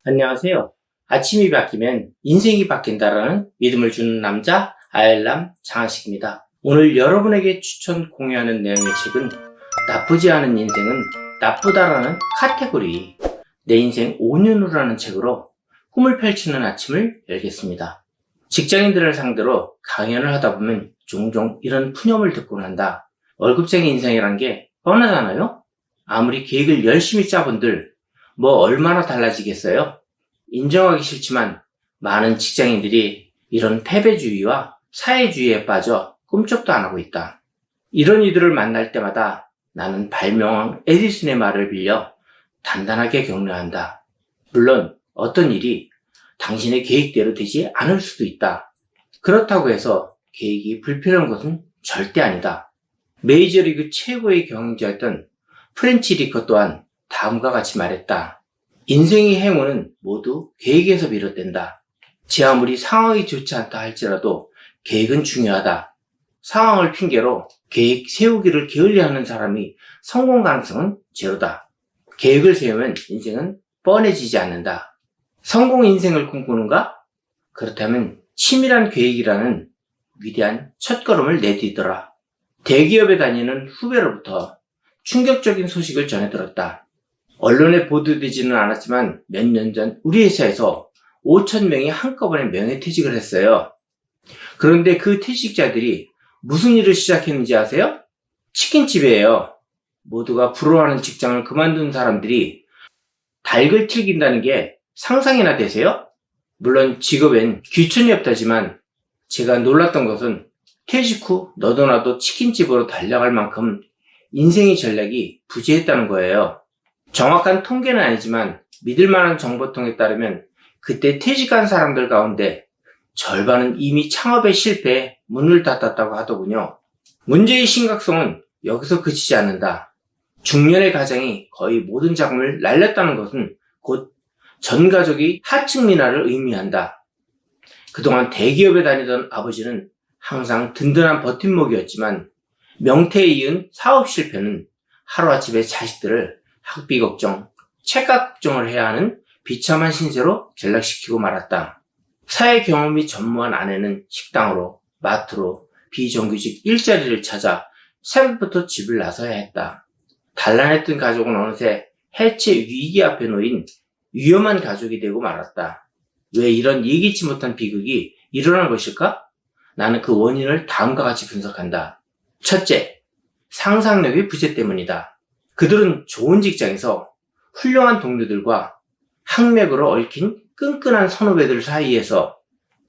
안녕하세요. 아침이 바뀌면 인생이 바뀐다라는 믿음을 주는 남자 아일람 장하식입니다. 오늘 여러분에게 추천 공유하는 내용의 책은 나쁘지 않은 인생은 나쁘다라는 카테고리 내 인생 5년후라는 책으로 꿈을 펼치는 아침을 열겠습니다. 직장인들을 상대로 강연을 하다 보면 종종 이런 푸념을 듣곤 한다. 월급쟁이 인생이란 게 뻔하잖아요? 아무리 계획을 열심히 짜본들 뭐 얼마나 달라지겠어요? 인정하기 싫지만 많은 직장인들이 이런 패배주의와 사회주의에 빠져 꿈쩍도 안 하고 있다. 이런 이들을 만날 때마다 나는 발명왕 에디슨의 말을 빌려 단단하게 격려한다. 물론 어떤 일이 당신의 계획대로 되지 않을 수도 있다. 그렇다고 해서 계획이 불필요한 것은 절대 아니다. 메이저리그 최고의 경영자였던 프렌치 리커 또한 다음과 같이 말했다. 인생의 행운은 모두 계획에서 비롯된다. 제 아무리 상황이 좋지 않다 할지라도 계획은 중요하다. 상황을 핑계로 계획 세우기를 게을리하는 사람이 성공 가능성은 제로다. 계획을 세우면 인생은 뻔해지지 않는다. 성공 인생을 꿈꾸는가? 그렇다면 치밀한 계획이라는 위대한 첫걸음을 내디뎌라. 대기업에 다니는 후배로부터 충격적인 소식을 전해 들었다. 언론에 보도되지는 않았지만 몇 년 전 우리 회사에서 5,000명이 한꺼번에 명예퇴직을 했어요. 그런데 그 퇴직자들이 무슨 일을 시작했는지 아세요? 치킨집이에요. 모두가 부러워하는 직장을 그만둔 사람들이 닭을 튀긴다는 게 상상이나 되세요? 물론 직업엔 귀천이 없다지만 제가 놀랐던 것은 퇴직 후 너도 나도 치킨집으로 달려갈 만큼 인생의 전략이 부재했다는 거예요. 정확한 통계는 아니지만 믿을 만한 정보통에 따르면 그때 퇴직한 사람들 가운데 절반은 이미 창업에 실패해 문을 닫았다고 하더군요. 문제의 심각성은 여기서 그치지 않는다. 중년의 가장이 거의 모든 자금을 날렸다는 것은 곧 전 가족이 하층 민화를 의미한다. 그동안 대기업에 다니던 아버지는 항상 든든한 버팀목이었지만 명퇴에 이은 사업 실패는 하루아침에 자식들을 학비 걱정, 책값 걱정을 해야 하는 비참한 신세로 전락시키고 말았다. 사회 경험이 전무한 아내는 식당으로, 마트로, 비정규직 일자리를 찾아 새벽부터 집을 나서야 했다. 단란했던 가족은 어느새 해체 위기 앞에 놓인 위험한 가족이 되고 말았다. 왜 이런 예기치 못한 비극이 일어난 것일까? 나는 그 원인을 다음과 같이 분석한다. 첫째, 상상력의 부재 때문이다. 그들은 좋은 직장에서 훌륭한 동료들과 학맥으로 얽힌 끈끈한 선후배들 사이에서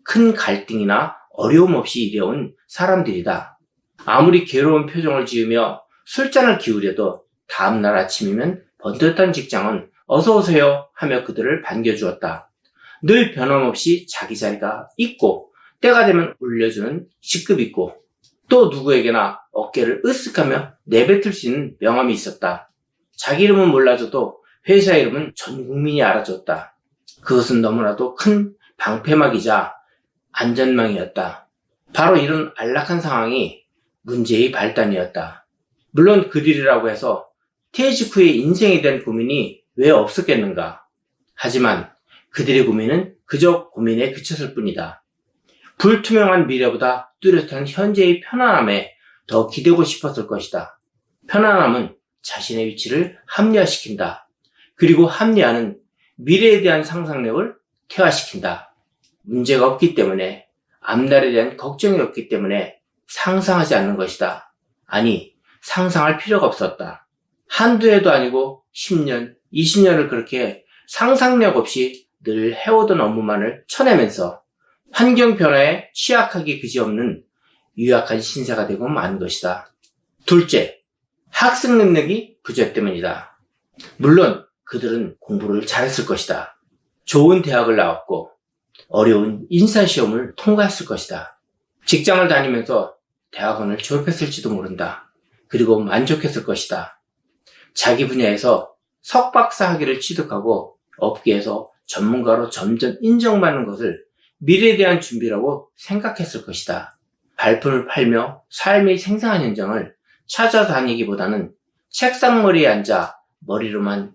큰 갈등이나 어려움 없이 일해온 사람들이다. 아무리 괴로운 표정을 지으며 술잔을 기울여도 다음날 아침이면 번듯한 직장은 어서 오세요 하며 그들을 반겨주었다. 늘 변함없이 자기 자리가 있고 때가 되면 올려주는 직급이 있고 또 누구에게나 어깨를 으쓱하며 내뱉을 수 있는 명함이 있었다. 자기 이름은 몰라줘도 회사 이름은 전 국민이 알아줬다. 그것은 너무나도 큰 방패막이자 안전망이었다. 바로 이런 안락한 상황이 문제의 발단이었다. 물론 그들이라고 해서 퇴직 후에 인생에 대한 고민이 왜 없었겠는가? 하지만 그들의 고민은 그저 고민에 그쳤을 뿐이다. 불투명한 미래보다 뚜렷한 현재의 편안함에 더 기대고 싶었을 것이다. 편안함은 자신의 위치를 합리화시킨다. 그리고 합리화는 미래에 대한 상상력을 퇴화시킨다. 문제가 없기 때문에, 앞날에 대한 걱정이 없기 때문에 상상하지 않는 것이다. 아니, 상상할 필요가 없었다. 한두 해도 아니고 10년, 20년을 그렇게 상상력 없이 늘 해오던 업무만을 쳐내면서 환경 변화에 취약하기 그지없는 유약한 신세가 되고 만 것이다. 둘째, 학습 능력이 부재 때문이다. 물론 그들은 공부를 잘했을 것이다. 좋은 대학을 나왔고 어려운 인사시험을 통과했을 것이다. 직장을 다니면서 대학원을 졸업했을지도 모른다. 그리고 만족했을 것이다. 자기 분야에서 석박사 학위를 취득하고 업계에서 전문가로 점점 인정받는 것을 미래에 대한 준비라고 생각했을 것이다. 발품을 팔며 삶의 생생한 현장을 찾아다니기보다는 책상머리에 앉아 머리로만,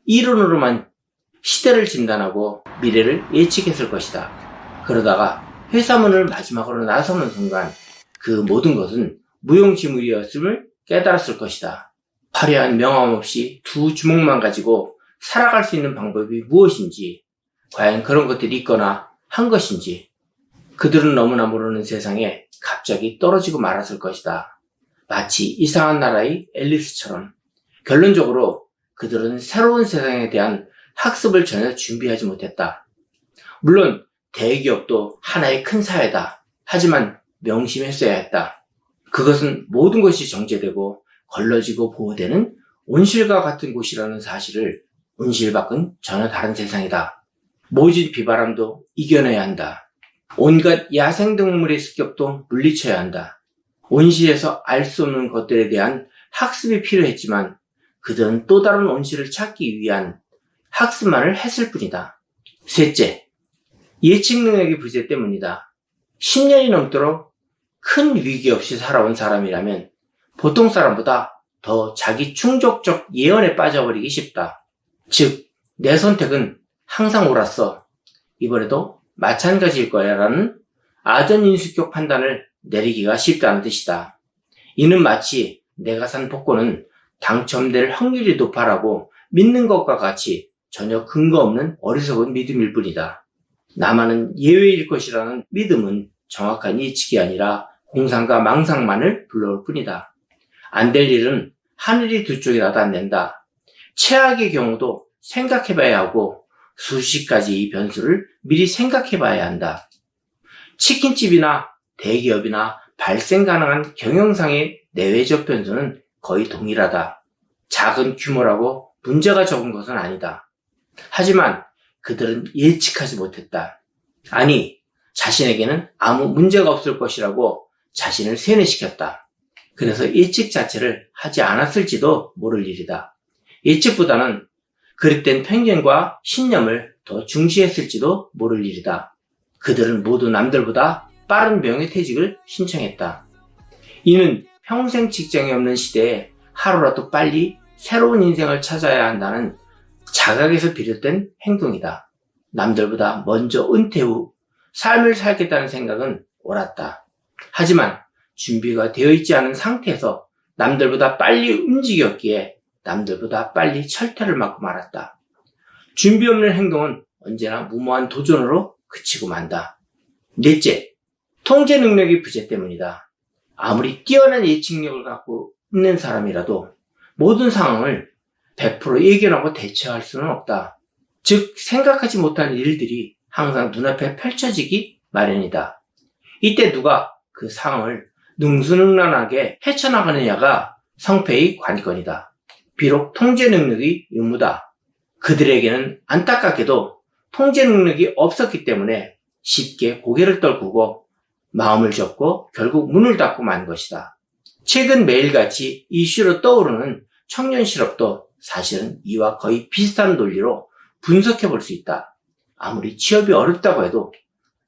이론으로만 시대를 진단하고 미래를 예측했을 것이다. 그러다가 회사 문을 마지막으로 나서는 순간 그 모든 것은 무용지물이었음을 깨달았을 것이다. 화려한 명함 없이 두 주먹만 가지고 살아갈 수 있는 방법이 무엇인지, 과연 그런 것들이 있거나 한 것인지, 그들은 너무나 모르는 세상에 갑자기 떨어지고 말았을 것이다. 마치 이상한 나라의 앨리스처럼. 결론적으로 그들은 새로운 세상에 대한 학습을 전혀 준비하지 못했다. 물론 대기업도 하나의 큰 사회다. 하지만 명심했어야 했다. 그것은 모든 것이 정제되고 걸러지고 보호되는 온실과 같은 곳이라는 사실을 온실 밖은 전혀 다른 세상이다. 모진 비바람도 이겨내야 한다. 온갖 야생동물의 습격도 물리쳐야 한다. 온실에서 알 수 없는 것들에 대한 학습이 필요했지만 그들은 또 다른 온실을 찾기 위한 학습만을 했을 뿐이다. 셋째, 예측 능력의 부재 때문이다. 10년이 넘도록 큰 위기 없이 살아온 사람이라면 보통 사람보다 더 자기 충족적 예언에 빠져버리기 쉽다. 즉, 내 선택은 항상 옳았어. 이번에도 마찬가지일 거야 라는 아전인수격 판단을 내리기가 쉽다는 뜻이다. 이는 마치 내가 산 복권은 당첨될 확률이 높아라고 믿는 것과 같이 전혀 근거 없는 어리석은 믿음일 뿐이다. 나만은 예외일 것이라는 믿음은 정확한 예측이 아니라 공상과 망상만을 불러올 뿐이다. 안 될 일은 하늘이 두 쪽이라도 안 된다. 최악의 경우도 생각해봐야 하고 수십 가지의 변수를 미리 생각해봐야 한다. 치킨집이나 대기업이나 발생 가능한 경영상의 내외적 변수는 거의 동일하다. 작은 규모라고 문제가 적은 것은 아니다. 하지만 그들은 예측하지 못했다. 아니, 자신에게는 아무 문제가 없을 것이라고 자신을 세뇌시켰다. 그래서 예측 자체를 하지 않았을지도 모를 일이다. 예측보다는 그릇된 편견과 신념을 더 중시했을지도 모를 일이다. 그들은 모두 남들보다 빠른 명예퇴직을 신청했다. 이는 평생 직장이 없는 시대에 하루라도 빨리 새로운 인생을 찾아야 한다는 자각에서 비롯된 행동이다. 남들보다 먼저 은퇴 후 삶을 살겠다는 생각은 옳았다. 하지만 준비가 되어 있지 않은 상태에서 남들보다 빨리 움직였기에 남들보다 빨리 철퇴를 맞고 말았다. 준비 없는 행동은 언제나 무모한 도전으로 그치고 만다. 넷째, 통제 능력의 부재 때문이다. 아무리 뛰어난 예측력을 갖고 있는 사람이라도 모든 상황을 100% 예견하고 대처할 수는 없다. 즉, 생각하지 못한 일들이 항상 눈앞에 펼쳐지기 마련이다. 이때 누가 그 상황을 능수능란하게 헤쳐나가느냐가 성패의 관건이다. 비록 통제 능력이 유무다. 그들에게는 안타깝게도 통제 능력이 없었기 때문에 쉽게 고개를 떨구고 마음을 접고 결국 문을 닫고 만 것이다. 최근 매일같이 이슈로 떠오르는 청년 실업도 사실은 이와 거의 비슷한 논리로 분석해 볼 수 있다. 아무리 취업이 어렵다고 해도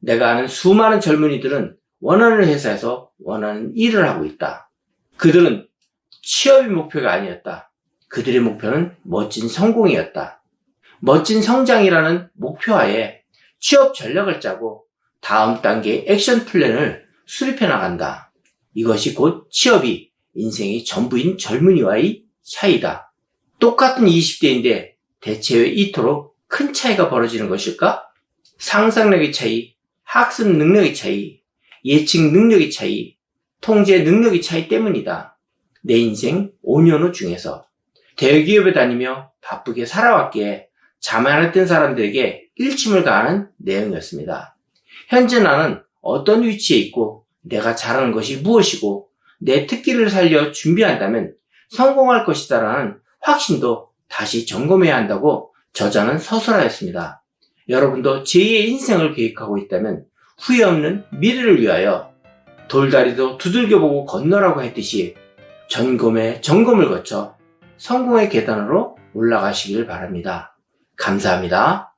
내가 아는 수많은 젊은이들은 원하는 회사에서 원하는 일을 하고 있다. 그들은 취업이 목표가 아니었다. 그들의 목표는 멋진 성공이었다. 멋진 성장이라는 목표하에 취업 전략을 짜고 다음 단계의 액션 플랜을 수립해 나간다. 이것이 곧 취업이 인생의 전부인 젊은이와의 차이다. 똑같은 20대인데 대체 왜 이토록 큰 차이가 벌어지는 것일까? 상상력의 차이, 학습 능력의 차이, 예측 능력의 차이, 통제 능력의 차이 때문이다. 내 인생 5년 후 중에서 대기업에 다니며 바쁘게 살아왔기에 자만했던 사람들에게 일침을 가하는 내용이었습니다. 현재 나는 어떤 위치에 있고 내가 잘하는 것이 무엇이고 내 특기를 살려 준비한다면 성공할 것이다라는 확신도 다시 점검해야 한다고 저자는 서술하였습니다. 여러분도 제2의 인생을 계획하고 있다면 후회 없는 미래를 위하여 돌다리도 두들겨보고 건너라고 했듯이 점검에 점검을 거쳐 성공의 계단으로 올라가시길 바랍니다. 감사합니다.